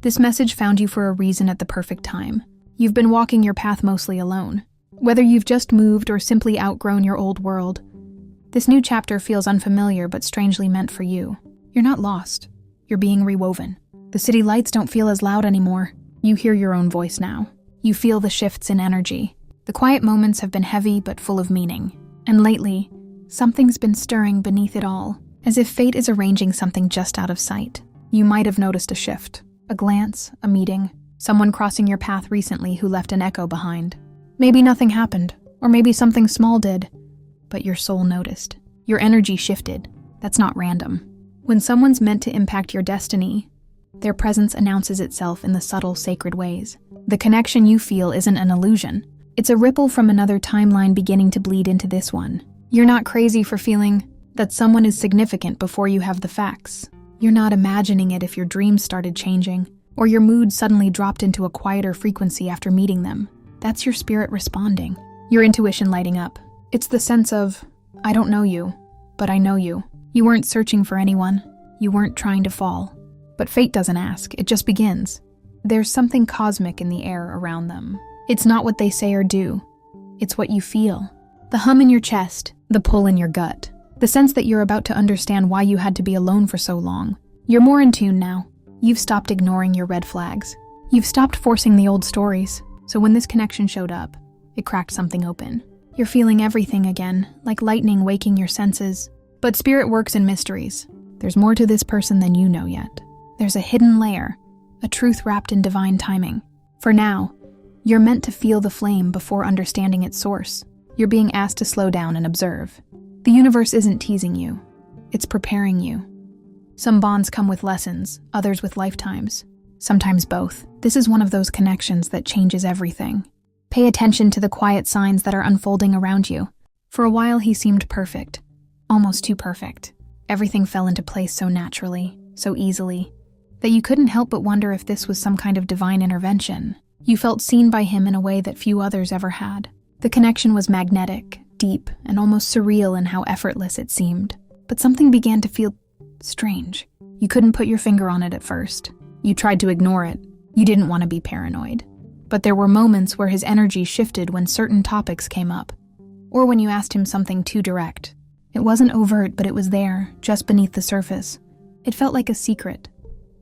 This message found you for a reason at the perfect time. You've been walking your path mostly alone. Whether you've just moved or simply outgrown your old world, this new chapter feels unfamiliar but strangely meant for you. You're not lost. You're being rewoven. The city lights don't feel as loud anymore. You hear your own voice now. You feel the shifts in energy. The quiet moments have been heavy but full of meaning. And lately, something's been stirring beneath it all, as if fate is arranging something just out of sight. You might have noticed a shift, a glance, a meeting, someone crossing your path recently who left an echo behind. Maybe nothing happened, or maybe something small did, but your soul noticed. Your energy shifted. That's not random. When someone's meant to impact your destiny, their presence announces itself in the subtle, sacred ways. The connection you feel isn't an illusion. It's a ripple from another timeline beginning to bleed into this one. You're not crazy for feeling that someone is significant before you have the facts. You're not imagining it if your dreams started changing, or your mood suddenly dropped into a quieter frequency after meeting them. That's your spirit responding. Your intuition lighting up. It's the sense of, I don't know you, but I know you. You weren't searching for anyone. You weren't trying to fall. But fate doesn't ask, it just begins. There's something cosmic in the air around them. It's not what they say or do. It's what you feel. The hum in your chest, the pull in your gut. The sense that you're about to understand why you had to be alone for so long. You're more in tune now. You've stopped ignoring your red flags. You've stopped forcing the old stories. So when this connection showed up, it cracked something open. You're feeling everything again, like lightning waking your senses. But spirit works in mysteries. There's more to this person than you know yet. There's a hidden layer, a truth wrapped in divine timing. For now, you're meant to feel the flame before understanding its source. You're being asked to slow down and observe. The universe isn't teasing you. It's preparing you. Some bonds come with lessons, others with lifetimes. Sometimes both. This is one of those connections that changes everything. Pay attention to the quiet signs that are unfolding around you. For a while, he seemed perfect. Almost too perfect. Everything fell into place so naturally, so easily, that you couldn't help but wonder if this was some kind of divine intervention. You felt seen by him in a way that few others ever had. The connection was magnetic, deep, and almost surreal in how effortless it seemed. But something began to feel strange. You couldn't put your finger on it at first. You tried to ignore it. You didn't want to be paranoid. But there were moments where his energy shifted when certain topics came up, or when you asked him something too direct. It wasn't overt, but it was there, just beneath the surface. It felt like a secret,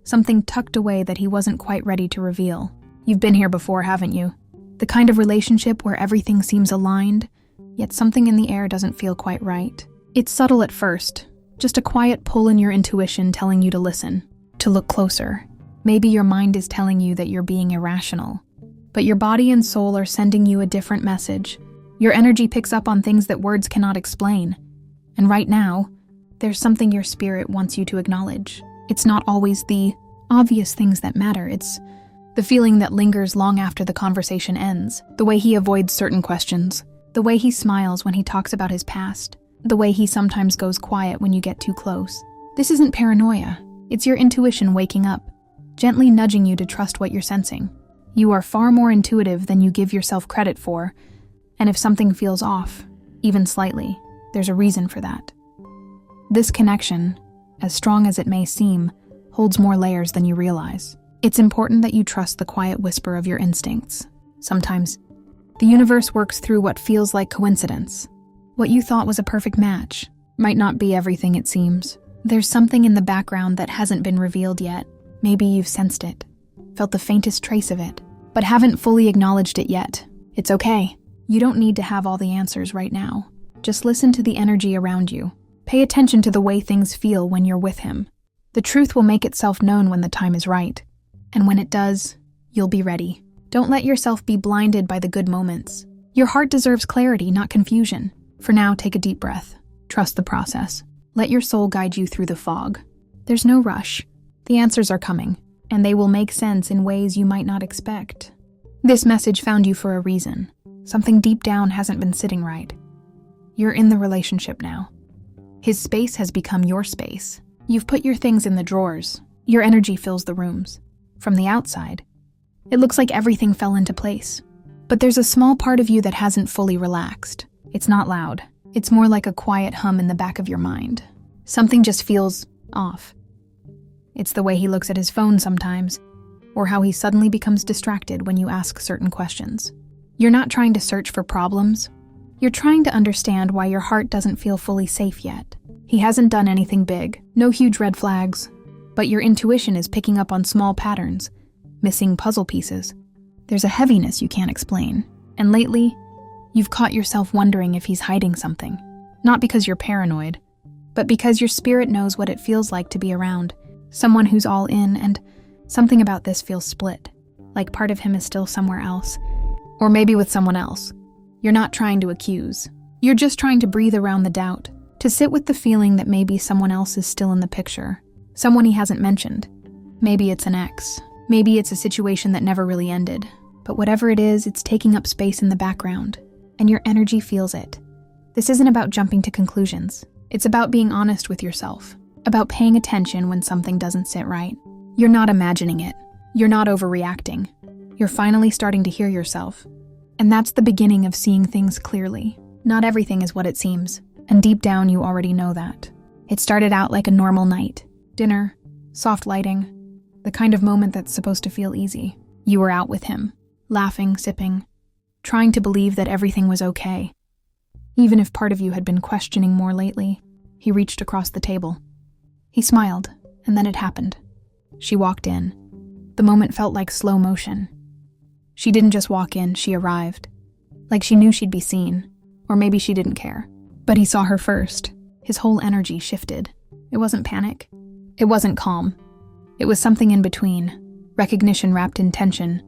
something tucked away that he wasn't quite ready to reveal. You've been here before, haven't you? The kind of relationship where everything seems aligned, yet something in the air doesn't feel quite right. It's subtle at first, just a quiet pull in your intuition telling you to listen, to look closer. Maybe your mind is telling you that you're being irrational, but your body and soul are sending you a different message. Your energy picks up on things that words cannot explain. And right now, there's something your spirit wants you to acknowledge. It's not always the obvious things that matter. It's the feeling that lingers long after the conversation ends, the way he avoids certain questions, the way he smiles when he talks about his past, the way he sometimes goes quiet when you get too close. This isn't paranoia. It's your intuition waking up, gently nudging you to trust what you're sensing. You are far more intuitive than you give yourself credit for, and if something feels off, even slightly, there's a reason for that. This connection, as strong as it may seem, holds more layers than you realize. It's important that you trust the quiet whisper of your instincts. Sometimes, the universe works through what feels like coincidence. What you thought was a perfect match might not be everything it seems. There's something in the background that hasn't been revealed yet. Maybe you've sensed it, felt the faintest trace of it, but haven't fully acknowledged it yet. It's okay. You don't need to have all the answers right now. Just listen to the energy around you. Pay attention to the way things feel when you're with him. The truth will make itself known when the time is right. And when it does, you'll be ready. Don't let yourself be blinded by the good moments. Your heart deserves clarity, not confusion. For now, take a deep breath. Trust the process. Let your soul guide you through the fog. There's no rush. The answers are coming, and they will make sense in ways you might not expect. This message found you for a reason. Something deep down hasn't been sitting right. You're in the relationship now. His space has become your space. You've put your things in the drawers. Your energy fills the rooms. From the outside, it looks like everything fell into place. But there's a small part of you that hasn't fully relaxed. It's not loud. It's more like a quiet hum in the back of your mind. Something just feels off. It's the way he looks at his phone sometimes, or how he suddenly becomes distracted when you ask certain questions. You're not trying to search for problems. You're trying to understand why your heart doesn't feel fully safe yet. He hasn't done anything big, no huge red flags, but your intuition is picking up on small patterns, missing puzzle pieces. There's a heaviness you can't explain, and lately, you've caught yourself wondering if he's hiding something. Not because you're paranoid, but because your spirit knows what it feels like to be around someone who's all in, and something about this feels split, like part of him is still somewhere else, or maybe with someone else. You're not trying to accuse. You're just trying to breathe around the doubt, to sit with the feeling that maybe someone else is still in the picture, someone he hasn't mentioned. Maybe it's an ex. Maybe it's a situation that never really ended. But whatever it is, it's taking up space in the background, and your energy feels it. This isn't about jumping to conclusions. It's about being honest with yourself, about paying attention when something doesn't sit right. You're not imagining it. You're not overreacting. You're finally starting to hear yourself. And that's the beginning of seeing things clearly. Not everything is what it seems, and deep down you already know that. It started out like a normal night. Dinner, soft lighting, the kind of moment that's supposed to feel easy. You were out with him, laughing, sipping, trying to believe that everything was okay. Even if part of you had been questioning more lately, he reached across the table. He smiled, and then it happened. She walked in. The moment felt like slow motion. She didn't just walk in, she arrived. Like she knew she'd be seen, or maybe she didn't care. But he saw her first. His whole energy shifted. It wasn't panic. It wasn't calm. It was something in between, recognition wrapped in tension,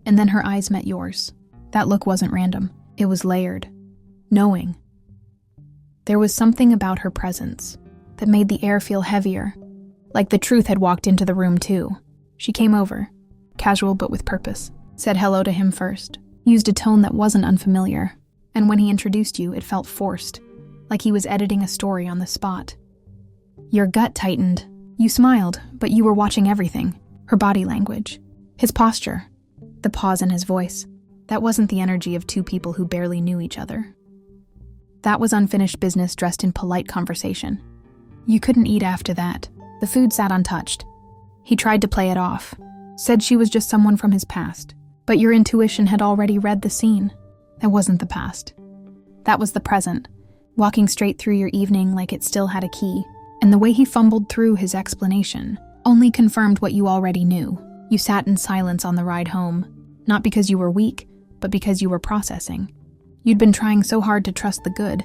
and then her eyes met yours. That look wasn't random. It was layered. Knowing. There was something about her presence that made the air feel heavier, like the truth had walked into the room too. She came over, casual but with purpose, said hello to him first, used a tone that wasn't unfamiliar, and when he introduced you, it felt forced, like he was editing a story on the spot. Your gut tightened. You smiled, but you were watching everything. Her body language, his posture, the pause in his voice. That wasn't the energy of two people who barely knew each other. That was unfinished business dressed in polite conversation. You couldn't eat after that. The food sat untouched. He tried to play it off, said she was just someone from his past, but your intuition had already read the scene. That wasn't the past. That was the present, walking straight through your evening like it still had a key, and the way he fumbled through his explanation only confirmed what you already knew. You sat in silence on the ride home, not because you were weak, but because you were processing. You'd been trying so hard to trust the good,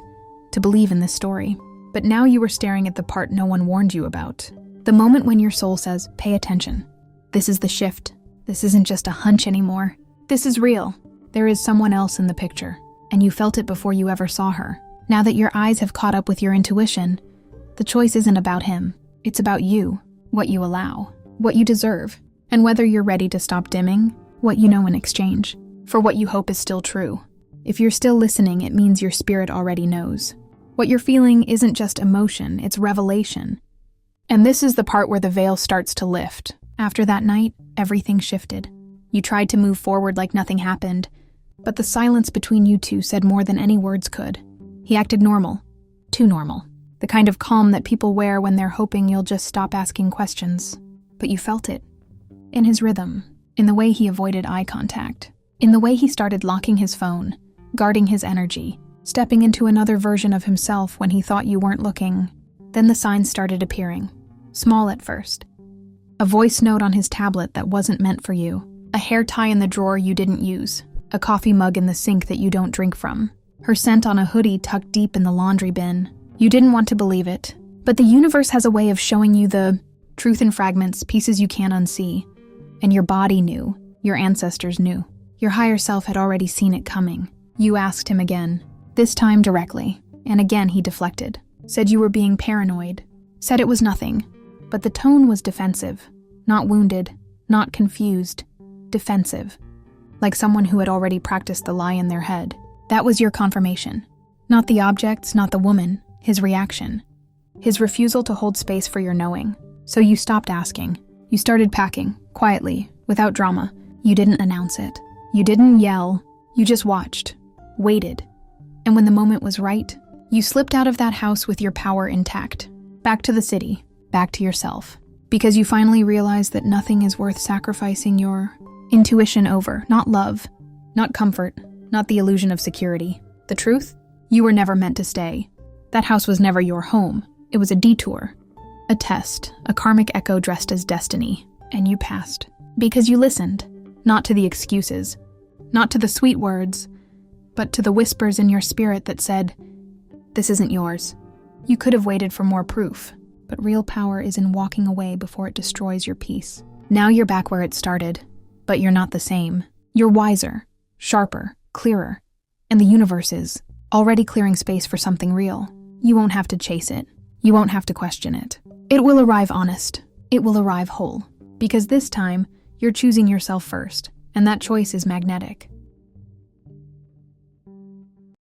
to believe in this story, but now you were staring at the part no one warned you about. The moment when your soul says, pay attention. This is the shift. This isn't just a hunch anymore. This is real. There is someone else in the picture, and you felt it before you ever saw her. Now that your eyes have caught up with your intuition, the choice isn't about him. It's about you, what you allow, what you deserve, and whether you're ready to stop dimming what you know in exchange for what you hope is still true. If you're still listening, it means your spirit already knows. What you're feeling isn't just emotion, it's revelation. And this is the part where the veil starts to lift. After that night, everything shifted. You tried to move forward like nothing happened, but the silence between you two said more than any words could. He acted normal. Too normal. The kind of calm that people wear when they're hoping you'll just stop asking questions. But you felt it. In his rhythm, in the way he avoided eye contact, in the way he started locking his phone, guarding his energy, stepping into another version of himself when he thought you weren't looking. Then the signs started appearing, small at first. A voice note on his tablet that wasn't meant for you, a hair tie in the drawer you didn't use, a coffee mug in the sink that you don't drink from, her scent on a hoodie tucked deep in the laundry bin. You didn't want to believe it, but the universe has a way of showing you the truth in fragments, pieces you can't unsee. And your body knew, your ancestors knew. Your higher self had already seen it coming. You asked him again, this time directly, and again he deflected. Said you were being paranoid, said it was nothing, but the tone was defensive, not wounded, not confused, defensive, like someone who had already practiced the lie in their head. That was your confirmation. Not the objects, not the woman, his reaction, his refusal to hold space for your knowing. So you stopped asking. You started packing, quietly, without drama. You didn't announce it. You didn't yell. You just watched, waited. And when the moment was right, you slipped out of that house with your power intact. Back to the city, back to yourself. Because you finally realize that nothing is worth sacrificing your intuition over. Not love, not comfort, not the illusion of security. The truth? You were never meant to stay. That house was never your home. It was a detour, a test, a karmic echo dressed as destiny. And you passed. Because you listened, not to the excuses, not to the sweet words, but to the whispers in your spirit that said, "This isn't yours." You could have waited for more proof, but real power is in walking away before it destroys your peace. Now you're back where it started, but you're not the same. You're wiser, sharper, clearer, and the universe is already clearing space for something real. You won't have to chase it. You won't have to question it. It will arrive honest. It will arrive whole. Because this time, you're choosing yourself first, and that choice is magnetic.